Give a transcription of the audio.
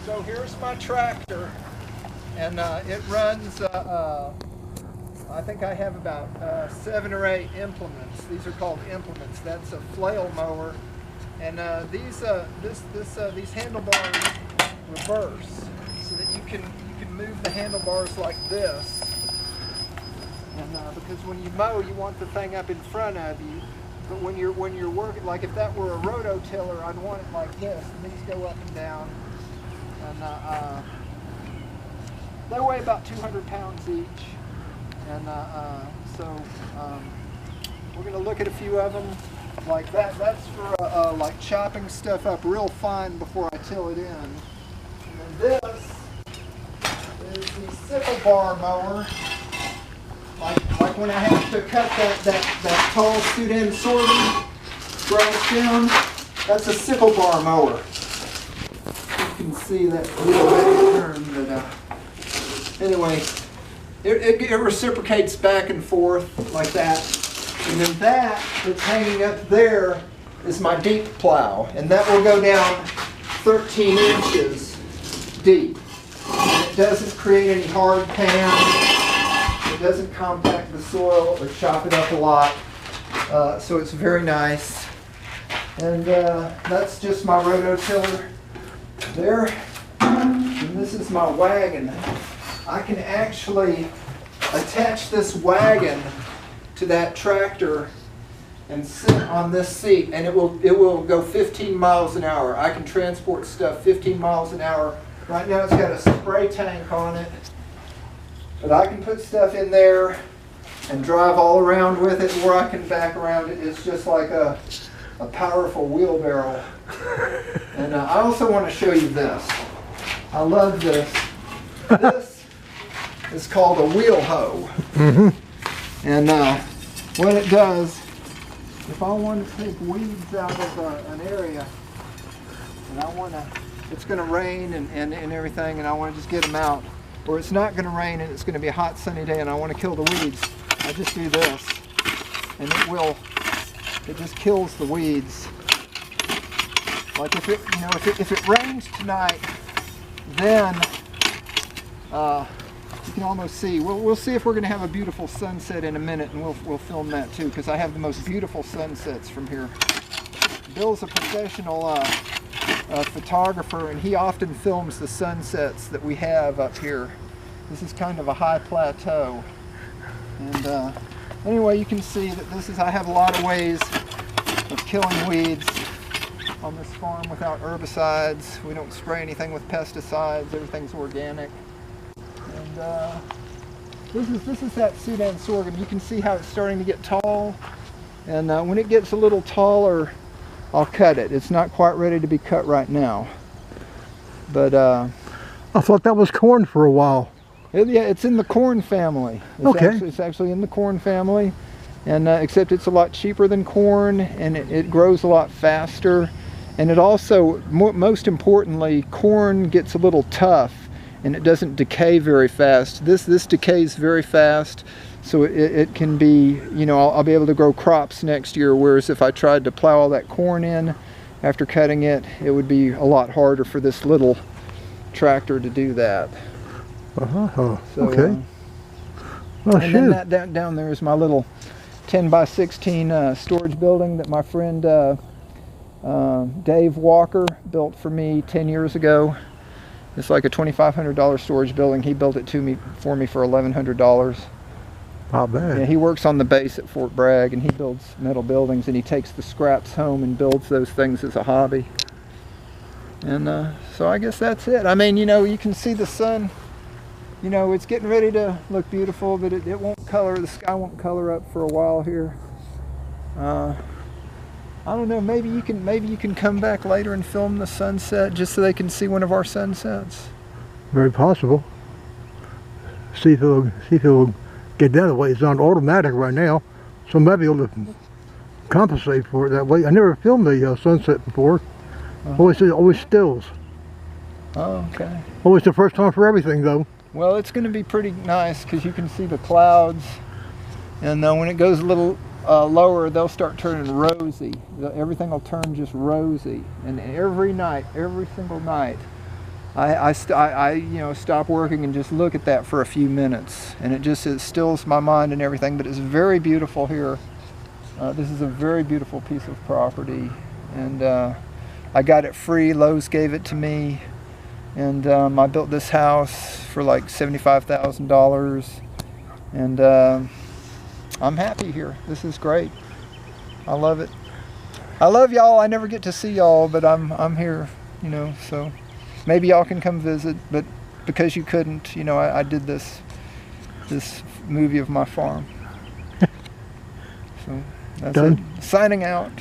So here's my tractor, and it runs, I think I have about 7 or 8 implements. These are called implements. That's a flail mower, and these handlebars reverse, so that you can move the handlebars like this. And because when you mow, you want the thing up in front of you. But when you're working, like if that were a rototiller, I'd want it like this. And these go up and down. And they weigh about 200 pounds each. And we're going to look at a few of them like that. That's for like chopping stuff up real fine before I till it in. And then this is the sickle bar mower. Like when I have to cut that tall Sudan sorghum grass down, that's a sickle bar mower. You can see that little turn, but anyway, it reciprocates back and forth like that. And then that's hanging up there is my deep plow, and that will go down 13 inches deep. And it doesn't create any hard pan. It doesn't compact the soil or chop it up a lot, so it's very nice. And that's just my rototiller there. And this is my wagon. I can actually attach this wagon to that tractor and sit on this seat, and it will go 15 miles an hour. I can transport stuff 15 miles an hour. Right now it's got a spray tank on it. But I can put stuff in there and drive all around with it, or I can back around it. It's just like a powerful wheelbarrow. And I also want to show you this. I love this. This is called a wheel hoe. Mm-hmm. And what it does, if I want to take weeds out of an area, and I want to, it's going to rain and everything, and I want to just get them out, or it's not going to rain and it's going to be a hot sunny day and I want to kill the weeds, I just do this, and it just kills the weeds. Like if it rains tonight, then you can almost see. We'll see if we're going to have a beautiful sunset in a minute, and we'll film that too, because I have the most beautiful sunsets from here. Bill's a professional photographer, and he often films the sunsets that we have up here. This is kind of a high plateau, and anyway, you can see that I have a lot of ways of killing weeds on this farm without herbicides. We don't spray anything with pesticides. Everything's organic. And this is that Sudan sorghum. You can see how it's starting to get tall, and when it gets a little taller, I'll cut it. It's not quite ready to be cut right now. But I thought that was corn for a while. Yeah, it's in the corn family. It's actually in the corn family, and except it's a lot cheaper than corn, and it grows a lot faster. And it also, most importantly, corn gets a little tough, and it doesn't decay very fast. This decays very fast. So it can be, I'll be able to grow crops next year, whereas if I tried to plow all that corn in after cutting it, it would be a lot harder for this little tractor to do that. So, okay. Then that down there is my little 10 by 16 storage building that my friend Dave Walker built for me 10 years ago. It's like a $2,500 storage building. He built it for me for $1,100. Not bad. Yeah, he works on the base at Fort Bragg, and he builds metal buildings, and he takes the scraps home and builds those things as a hobby. And so I guess that's it. I mean, you can see the sun, it's getting ready to look beautiful, but it won't color, the sky won't color up for a while here. I don't know, maybe you can come back later and film the sunset just so they can see one of our sunsets. Very possible. See if it'll get that way. It's on automatic right now, so maybe it'll compensate for it that way. I never filmed a sunset before. Always stills. Oh, okay. Always the first time for everything, though. Well, it's going to be pretty nice because you can see the clouds, and when it goes a little lower, they'll start turning rosy. Everything will turn just rosy, and every night, every single night, I you know, stop working and just look at that for a few minutes, and it stills my mind and everything. But it's very beautiful here. This is a very beautiful piece of property, and I got it free. Lowe's gave it to me, and I built this house for like $75,000, and I'm happy here. This is great. I love it. I love y'all. I never get to see y'all, but I'm here, you know, so maybe y'all can come visit, but because you couldn't, you know, I did this movie of my farm. So that's Done. it. Signing out.